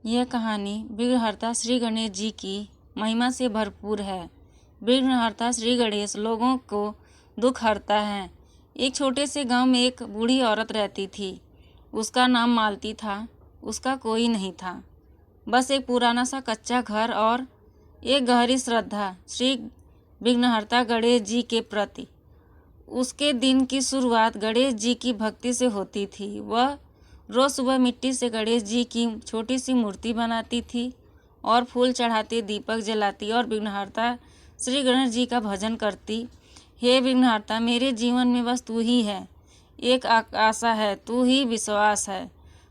यह कहानी विघ्नहर्ता श्री गणेश जी की महिमा से भरपूर है। विघ्नहर्ता श्री गणेश लोगों को दुख हरता है। एक छोटे से गांव में एक बूढ़ी औरत रहती थी। उसका नाम मालती था। उसका कोई नहीं था, बस एक पुराना सा कच्चा घर और एक गहरी श्रद्धा श्री विघ्नहर्ता गणेश जी के प्रति। उसके दिन की शुरुआत गणेश जी की भक्ति से होती थी। वह रोज सुबह मिट्टी से गणेश जी की छोटी सी मूर्ति बनाती थी और फूल चढ़ाती, दीपक जलाती और विघ्नहर्ता श्री गणेश जी का भजन करती। हे विघ्नहर्ता, मेरे जीवन में बस तू ही है, एक आशा है, तू ही विश्वास है।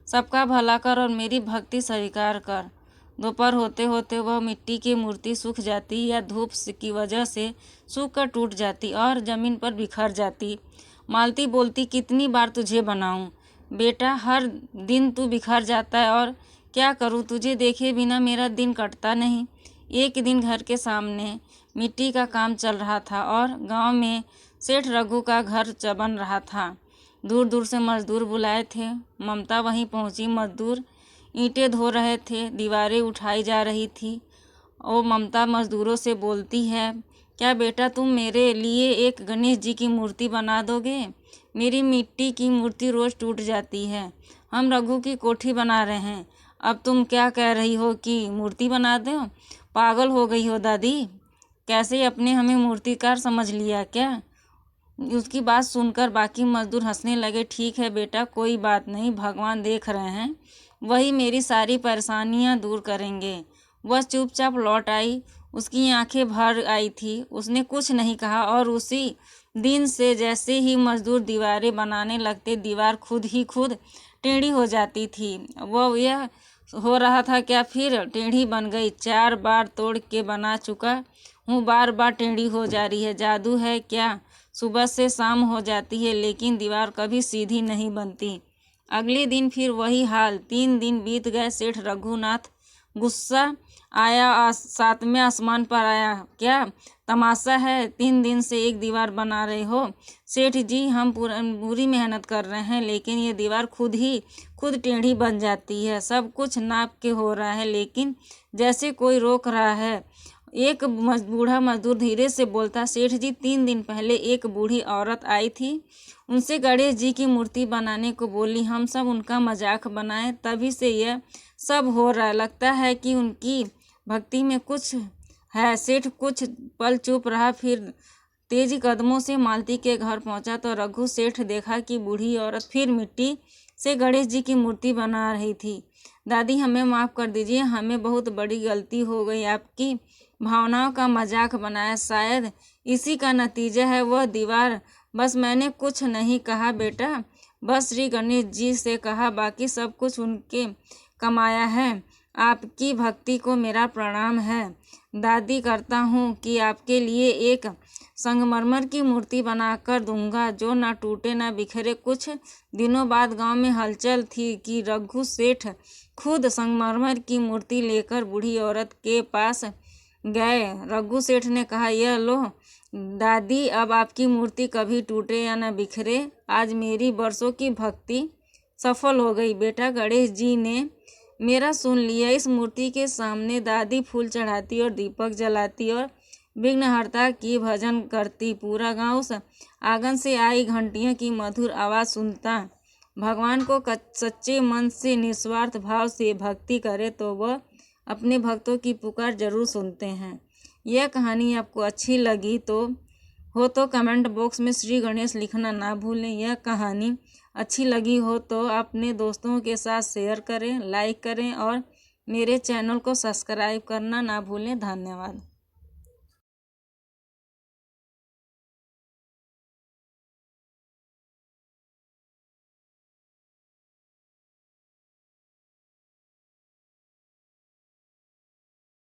सबका भला कर और मेरी भक्ति स्वीकार कर। दोपहर होते होते वह मिट्टी की मूर्ति सूख जाती या धूप की वजह से सूख कर टूट जाती और जमीन पर बिखर जाती। मालती बोलती, कितनी बार तुझे बनाऊं बेटा, हर दिन तू बिखर जाता है और क्या करूं, तुझे देखे बिना मेरा दिन कटता नहीं। एक दिन घर के सामने मिट्टी का काम चल रहा था और गांव में सेठ रघु का घर बन रहा था। दूर दूर से मजदूर बुलाए थे। ममता वहीं पहुंची। मजदूर ईंटें धो रहे थे, दीवारें उठाई जा रही थी। और ममता मजदूरों से बोलती है, क्या बेटा तुम मेरे लिए एक गणेश जी की मूर्ति बना दोगे? मेरी मिट्टी की मूर्ति रोज टूट जाती है। हम रघु की कोठी बना रहे हैं, अब तुम क्या कह रही हो कि मूर्ति बना दो? पागल हो गई हो दादी, कैसे अपने हमें मूर्तिकार समझ लिया क्या? उसकी बात सुनकर बाकी मजदूर हंसने लगे। ठीक है बेटा, कोई बात नहीं, भगवान देख रहे हैं, वही मेरी सारी परेशानियां दूर करेंगे। वह चुपचाप लौट आई। उसकी आंखें भर आई थी। उसने कुछ नहीं कहा और उसी दिन से जैसे ही मजदूर दीवारें बनाने लगते, दीवार खुद ही खुद टेढ़ी हो जाती थी। वह यह हो रहा था क्या, फिर टेढ़ी बन गई। 4 बार तोड़ के बना चुका हूँ, बार बार टेढ़ी हो जा रही है। जादू है क्या? सुबह से शाम हो जाती है लेकिन दीवार कभी सीधी नहीं बनती। अगले दिन फिर वही हाल। 3 दिन बीत गए। सेठ रघुनाथ गुस्सा आया, 7वें आसमान पर आया। क्या तमाशा है, 3 दिन से एक दीवार बना रहे हो? सेठ जी, हम पूरी मेहनत कर रहे हैं लेकिन ये दीवार खुद ही खुद टेढ़ी बन जाती है। सब कुछ नाप के हो रहा है लेकिन जैसे कोई रोक रहा है। एक बूढ़ा मजदूर धीरे से बोलता, सेठ जी, 3 दिन पहले एक बूढ़ी औरत आई थी, उनसे गणेश जी की मूर्ति बनाने को बोली। हम सब उनका मजाक बनाए, तभी से यह सब हो रहा है। लगता है कि उनकी भक्ति में कुछ है। सेठ कुछ पल चुप रहा, फिर तेजी कदमों से मालती के घर पहुंचा तो रघु सेठ देखा कि बूढ़ी औरत फिर मिट्टी से गणेश जी की मूर्ति बना रही थी। दादी, हमें माफ़ कर दीजिए, हमें बहुत बड़ी गलती हो गई, आपकी भावनाओं का मजाक बनाया, शायद इसी का नतीजा है वह दीवार। बस मैंने कुछ नहीं कहा बेटा, बस श्री गणेश जी से कहा, बाकी सब कुछ उनके कमाया है। आपकी भक्ति को मेरा प्रणाम है। दादी, करता हूँ कि आपके लिए एक संगमरमर की मूर्ति बनाकर दूंगा जो ना टूटे ना बिखरे। कुछ दिनों बाद गांव में हलचल थी कि रघु सेठ खुद संगमरमर की मूर्ति लेकर बूढ़ी औरत के पास गए। रघु सेठ ने कहा, यह लो दादी, अब आपकी मूर्ति कभी टूटे या न बिखरे। आज मेरी बरसों की भक्ति सफल हो गई। बेटा गणेश जी ने मेरा सुन लिया। इस मूर्ति के सामने दादी फूल चढ़ाती और दीपक जलाती और विघ्नहर्ता की भजन करती। पूरा गांव आंगन से आई घंटियों की मधुर आवाज़ सुनता। भगवान को सच्चे मन से निस्वार्थ भाव से भक्ति करे तो वह अपने भक्तों की पुकार जरूर सुनते हैं। यह कहानी आपको अच्छी लगी तो कमेंट बॉक्स में श्री गणेश लिखना ना भूलें। यह कहानी अच्छी लगी हो तो अपने दोस्तों के साथ शेयर करें, लाइक करें और मेरे चैनल को सब्सक्राइब करना ना भूलें। धन्यवाद।